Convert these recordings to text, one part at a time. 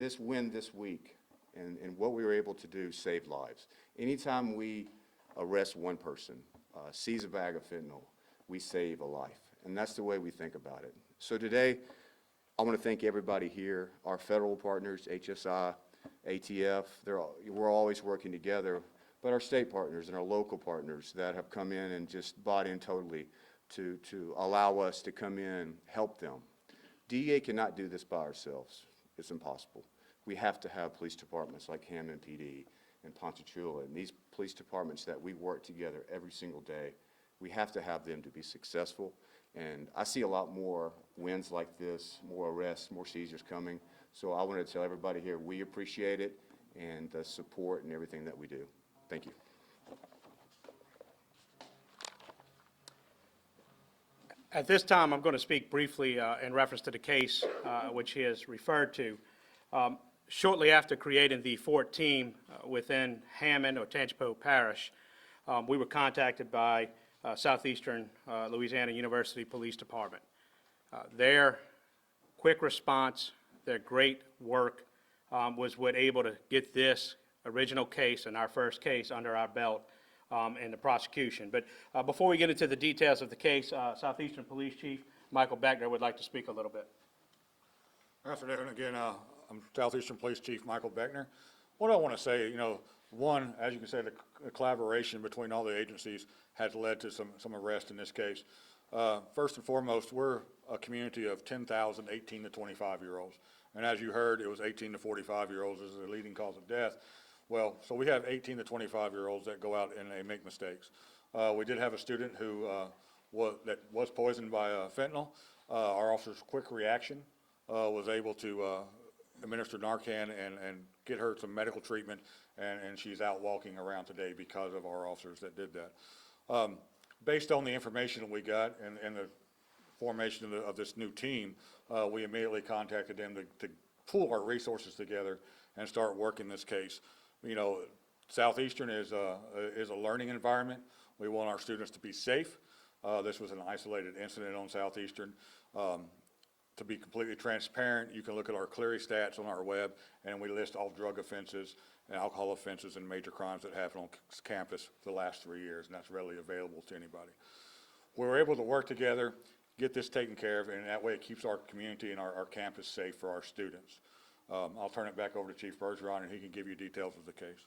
this win this week and what we were able to do saved lives. Anytime we arrest one person, seize a bag of fentanyl, we save a life. And that's the way we think about it. So today, I want to thank everybody here, our federal partners, HSI, ATF, we're always working together, but our state partners and our local partners that have come in and just bought in totally to allow us to come in, help them. DEA cannot do this by ourselves. It's impossible. We have to have police departments like Hammond PD and Ponchatoula and these police departments that we work together every single day. We have to have them to be successful. And I see a lot more wins like this, more arrests, more seizures coming. So I wanted to tell everybody here, we appreciate it and the support and everything that we do. Thank you. At this time, I'm going to speak briefly in reference to the case which he has referred to. Shortly after creating the Fort team within Hammond or Tangipahoa Parish, we were contacted by Southeastern Louisiana University Police Department. Their quick response, their great work was what able to get this original case and our first case under our belt in the prosecution. But before we get into the details of the case, Southeastern Police Chief Michael Beckner would like to speak a little bit. Good afternoon again. I'm Southeastern Police Chief Michael Beckner. What I want to say, one, as you can say, the collaboration between all the agencies has led to some arrests in this case. First and foremost, we're a community of 10,000 18 to 25-year-olds. And as you heard, it was 18 to 45-year-olds as the leading cause of death. Well, so we have 18 to 25-year-olds that go out and they make mistakes. We did have a student who was poisoned by fentanyl. Our officer's quick reaction was able to administer Narcan and get her some medical treatment, and she's out walking around today because of our officers that did that. Based on the information we got and the formation of this new team, we immediately contacted them to pool our resources together and start working this case. Southeastern is a learning environment. We want our students to be safe. This was an isolated incident on Southeastern. To be completely transparent, you can look at our Clery stats on our web, and we list all drug offenses and alcohol offenses and major crimes that happened on campus for the last 3 years, and that's readily available to anybody. We were able to work together, get this taken care of, and that way it keeps our community and our campus safe for our students. I'll turn it back over to Chief Bergeron, and he can give you details of the case.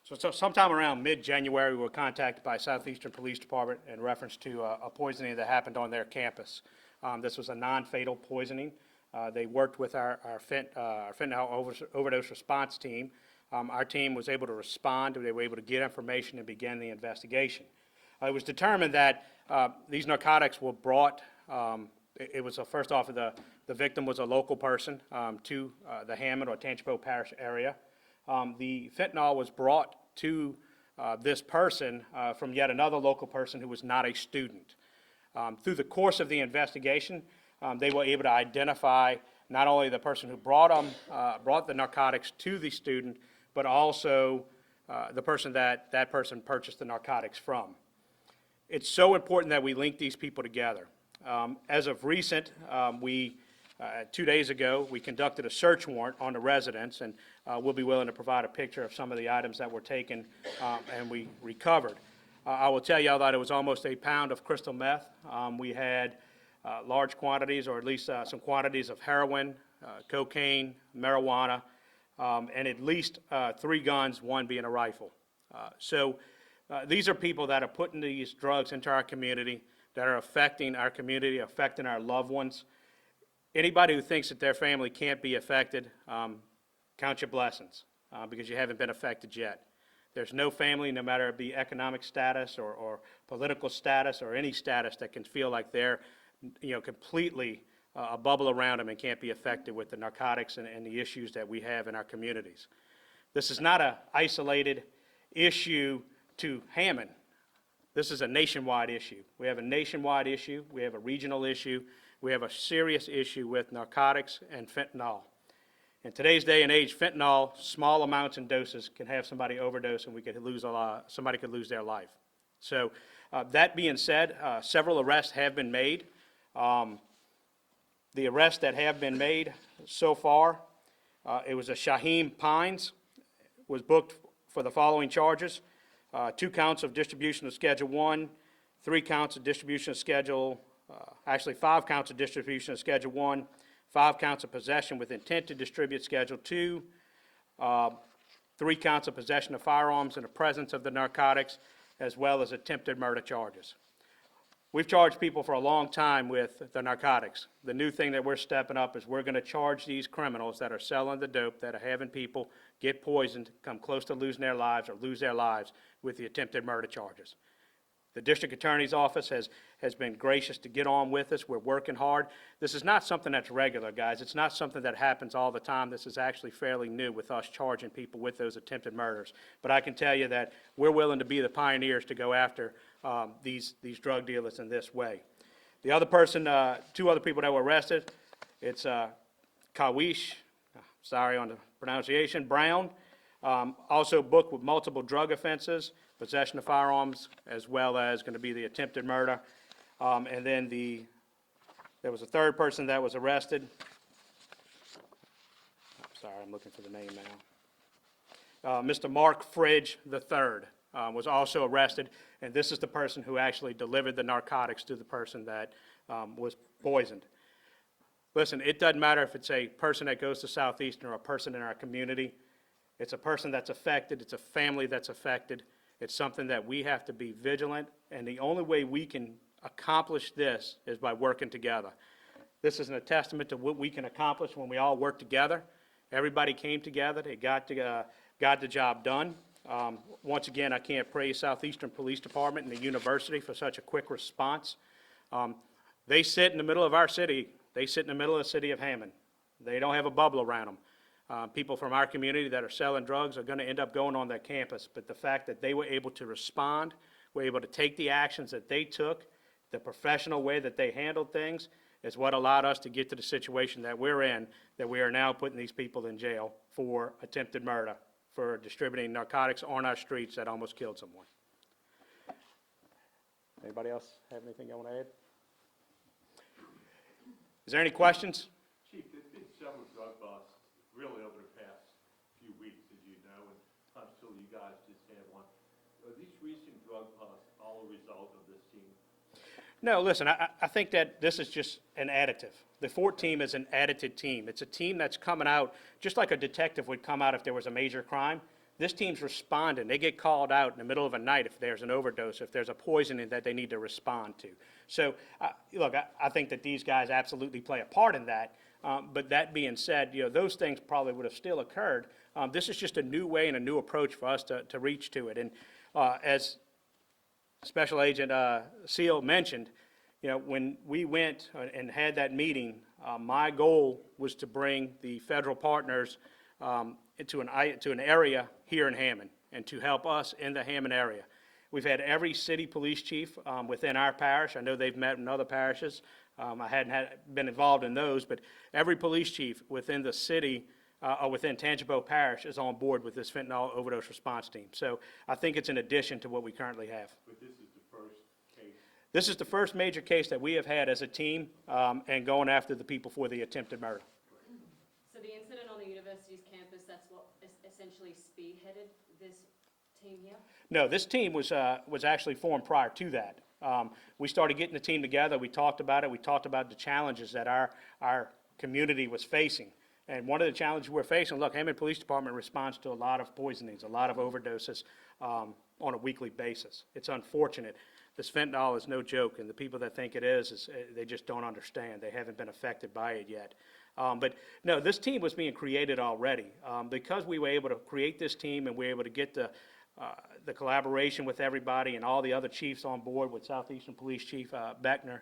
So sometime around mid-January, we were contacted by Southeastern Police Department in reference to a poisoning that happened on their campus. This was a non-fatal poisoning. They worked with our fentanyl overdose response team. Our team was able to respond. They were able to get information and begin the investigation. It was determined that these narcotics were brought. It was first off, the victim was a local person to the Hammond or Tangipahoa Parish area. The fentanyl was brought to this person from yet another local person who was not a student. Through the course of the investigation, they were able to identify not only the person who brought the narcotics to the student, but also the person that person purchased the narcotics from. It's so important that we link these people together. As of recent, 2 days ago, we conducted a search warrant on the residence, and we'll be willing to provide a picture of some of the items that were taken and we recovered. I will tell y'all that it was almost a pound of crystal meth. We had large quantities, or at least some quantities of heroin, cocaine, marijuana, and at least 3 guns, one being a rifle. So these are people that are putting these drugs into our community, that are affecting our community, affecting our loved ones. Anybody who thinks that their family can't be affected, count your blessings, because you haven't been affected yet. There's no family, no matter it be economic status or political status or any status, that can feel like they're completely a bubble around them and can't be affected with the narcotics and the issues that we have in our communities. This is not an isolated issue to Hammond. This is a nationwide issue. We have a nationwide issue. We have a regional issue. We have a serious issue with narcotics and fentanyl. In today's day and age, fentanyl, small amounts and doses, can have somebody overdose, and somebody could lose their life. So that being said, several arrests have been made. The arrests that have been made so far, it was a Shaheem Pines, was booked for the following charges: 2 counts of distribution of Schedule 1, 3 counts of distribution of Schedule, 5 counts of distribution of Schedule 1, 5 counts of possession with intent to distribute Schedule 2, 3 counts of possession of firearms in the presence of the narcotics, as well as attempted murder charges. We've charged people for a long time with the narcotics. The new thing that we're stepping up is we're going to charge these criminals that are selling the dope, that are having people get poisoned, come close to losing their lives or lose their lives, with the attempted murder charges. The district attorney's office has been gracious to get on with us. We're working hard. This is not something that's regular, guys. It's not something that happens all the time. This is actually fairly new with us charging people with those attempted murders. But I can tell you that we're willing to be the pioneers to go after these drug dealers in this way. The other person, 2 other people that were arrested, it's Kawish, sorry on the pronunciation, Brown, also booked with multiple drug offenses, possession of firearms, as well as going to be the attempted murder. And then there was a 3rd person that was arrested. Sorry, I'm looking for the name now. Mr. Mark Fridge III was also arrested, and this is the person who actually delivered the narcotics to the person that was poisoned. Listen, it doesn't matter if it's a person that goes to Southeastern or a person in our community. It's a person that's affected. It's a family that's affected. It's something that we have to be vigilant, and the only way we can accomplish this is by working together. This is a testament to what we can accomplish when we all work together. Everybody came together. They got the job done. Once again, I can't praise Southeastern Police Department and the university for such a quick response. They sit in the middle of our city. They sit in the middle of the city of Hammond. They don't have a bubble around them. People from our community that are selling drugs are going to end up going on that campus, but the fact that they were able to respond, were able to take the actions that they took, the professional way that they handled things, is what allowed us to get to the situation that we're in, that we are now putting these people in jail for attempted murder, for distributing narcotics on our streets that almost killed someone. Anybody else have anything you want to add? Is there any questions? Chief, there's been several drug busts really over the past few weeks, as you know, and I'm sure you guys just had one. Are these recent drug busts all a result of this team? No, listen, I think that this is just an additive. The Fort team is an additive team. It's a team that's coming out, just like a detective would come out if there was a major crime. This team's responding. They get called out in the middle of a night if there's an overdose, if there's a poisoning that they need to respond to. So, look, I think that these guys absolutely play a part in that. But that being said, those things probably would have still occurred. This is just a new way and a new approach for us to reach to it. And as Special Agent Seal mentioned, when we went and had that meeting, my goal was to bring the federal partners to an area here in Hammond and to help us in the Hammond area. We've had every city police chief within our parish. I know they've met in other parishes. I hadn't been involved in those, but every police chief within the city or within Tangipahoa Parish is on board with this fentanyl overdose response team. So I think it's an addition to what we currently have. But this is the first case. This is the first major case that we have had as a team and going after the people for the attempted murder. So the incident on the university's campus, that's what essentially spearheaded this team here? No, this team was actually formed prior to that. We started getting the team together. We talked about it. We talked about the challenges that our community was facing. And one of the challenges we're facing, look, Hammond Police Department responds to a lot of poisonings, a lot of overdoses on a weekly basis. It's unfortunate. This fentanyl is no joke, and the people that think it is they just don't understand. They haven't been affected by it yet. But no, this team was being created already. Because we were able to create this team and we were able to get the collaboration with everybody and all the other chiefs on board with Southeastern Police Chief Beckner,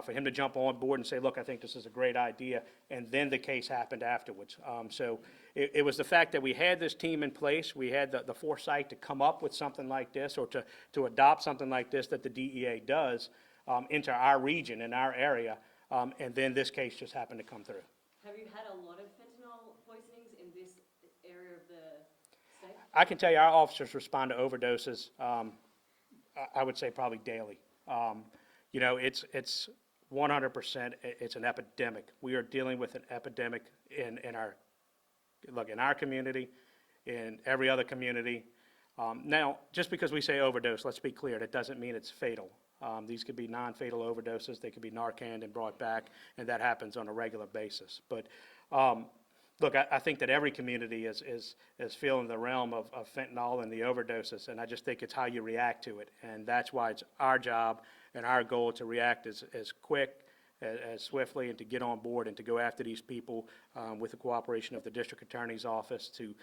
for him to jump on board and say, look, I think this is a great idea, and then the case happened afterwards. So it was the fact that we had this team in place, we had the foresight to come up with something like this or to adopt something like this that the DEA does into our region, in our area, and then this case just happened to come through. Have you had a lot of fentanyl poisonings in this area of the state? I can tell you our officers respond to overdoses, I would say probably daily. 100%, it's an epidemic. We are dealing with an epidemic in our community, in every other community. Now, just because we say overdose, let's be clear, that doesn't mean it's fatal. These could be non-fatal overdoses. They could be Narcan and brought back, and that happens on a regular basis. But look, I think that every community is feeling the realm of fentanyl and the overdoses, and I just think it's how you react to it. And that's why it's our job and our goal to react as quick, as swiftly, and to get on board and to go after these people with the cooperation of the district attorney's office to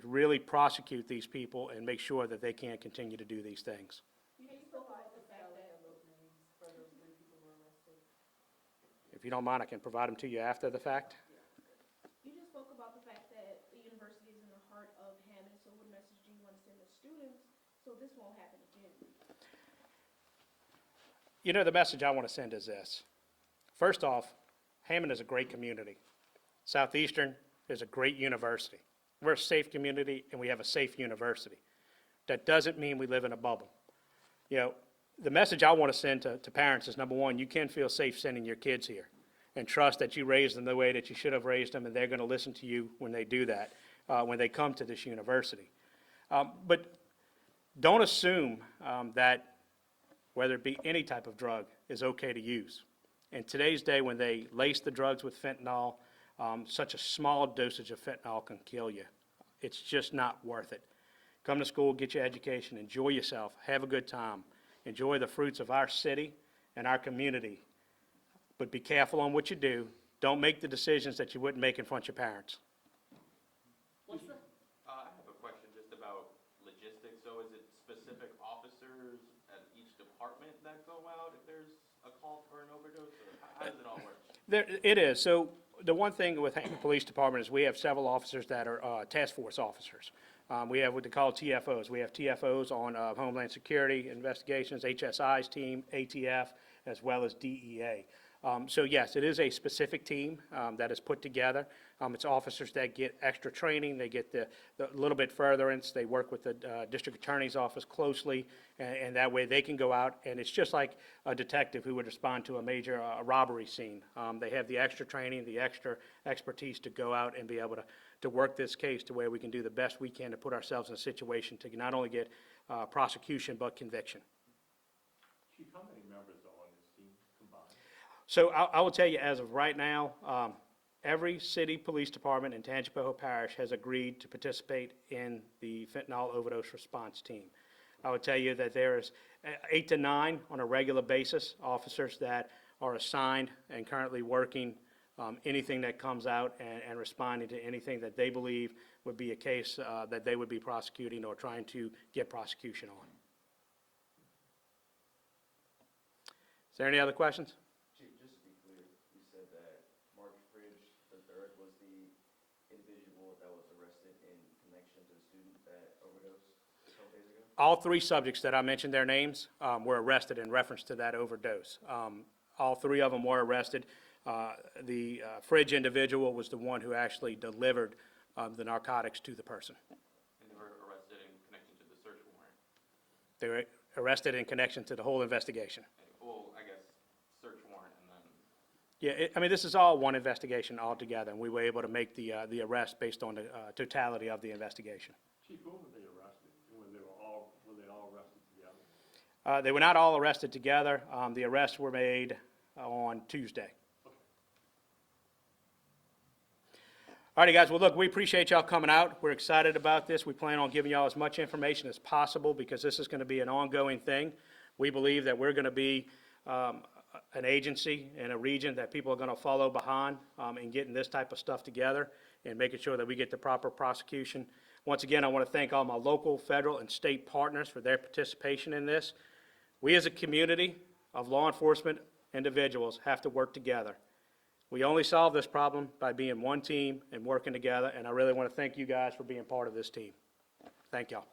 really prosecute these people and make sure that they can't continue to do these things. If you don't mind, I can provide them to you after the fact. You just spoke about the fact that the university is in the heart of Hammond, so what message do you want to send the students so this won't happen again? You know, the message I want to send is this. First off, Hammond is a great community. Southeastern is a great university. We're a safe community, and we have a safe university. That doesn't mean we live in a bubble. You know, the message I want to send to parents is, number one, you can feel safe sending your kids here and trust that you raised them the way that you should have raised them, and they're going to listen to you when they do that, when they come to this university. But don't assume that whether it be any type of drug is okay to use. In today's day, when they lace the drugs with fentanyl, such a small dosage of fentanyl can kill you. It's just not worth it. Come to school, get your education, enjoy yourself, have a good time, enjoy the fruits of our city and our community. But be careful on what you do. Don't make the decisions that you wouldn't make in front of your parents. I have a question just about logistics. So is it specific officers at each department that go out if there's a call for an overdose? Or how does it all work? It is. So the one thing with Hammond Police Department is we have several officers that are task force officers. We have what they call TFOs. We have TFOs on Homeland Security Investigations, HSI's team, ATF, as well as DEA. So yes, it is a specific team that is put together. It's officers that get extra training. They get the little bit furtherance. They work with the district attorney's office closely, and that way they can go out. And it's just like a detective who would respond to a major robbery scene. They have the extra training, the extra expertise to go out and be able to work this case to where we can do the best we can to put ourselves in a situation to not only get prosecution but conviction. Chief, how many members are on this team combined? So I will tell you, as of right now, every city police department in Tangipahoa Parish has agreed to participate in the fentanyl overdose response team. I would tell you that there's 8 to 9 on a regular basis, officers that are assigned and currently working anything that comes out and responding to anything that they believe would be a case that they would be prosecuting or trying to get prosecution on. Is there any other questions? Chief, just to be clear, you said that Mark Fridge III was the individual that was arrested in connection to the student that overdosed a couple days ago? All 3 subjects that I mentioned their names were arrested in reference to that overdose. All 3 of them were arrested. The Fridge individual was the one who actually delivered the narcotics to the person. And they were arrested in connection to the search warrant. They were arrested in connection to the whole investigation. Well, I guess search warrant and then. Yeah, I mean, this is all one investigation altogether, and we were able to make the arrest based on the totality of the investigation. Chief, when were they arrested? When they were they all arrested together? They were not all arrested together. The arrests were made on Tuesday. All righty, guys. Well, look, we appreciate y'all coming out. We're excited about this. We plan on giving y'all as much information as possible because this is going to be an ongoing thing. We believe that we're going to be an agency in a region that people are going to follow behind in getting this type of stuff together and making sure that we get the proper prosecution. Once again, I want to thank all my local, federal, and state partners for their participation in this. We as a community of law enforcement individuals have to work together. We only solve this problem by being one team and working together, and I really want to thank you guys for being part of this team. Thank y'all.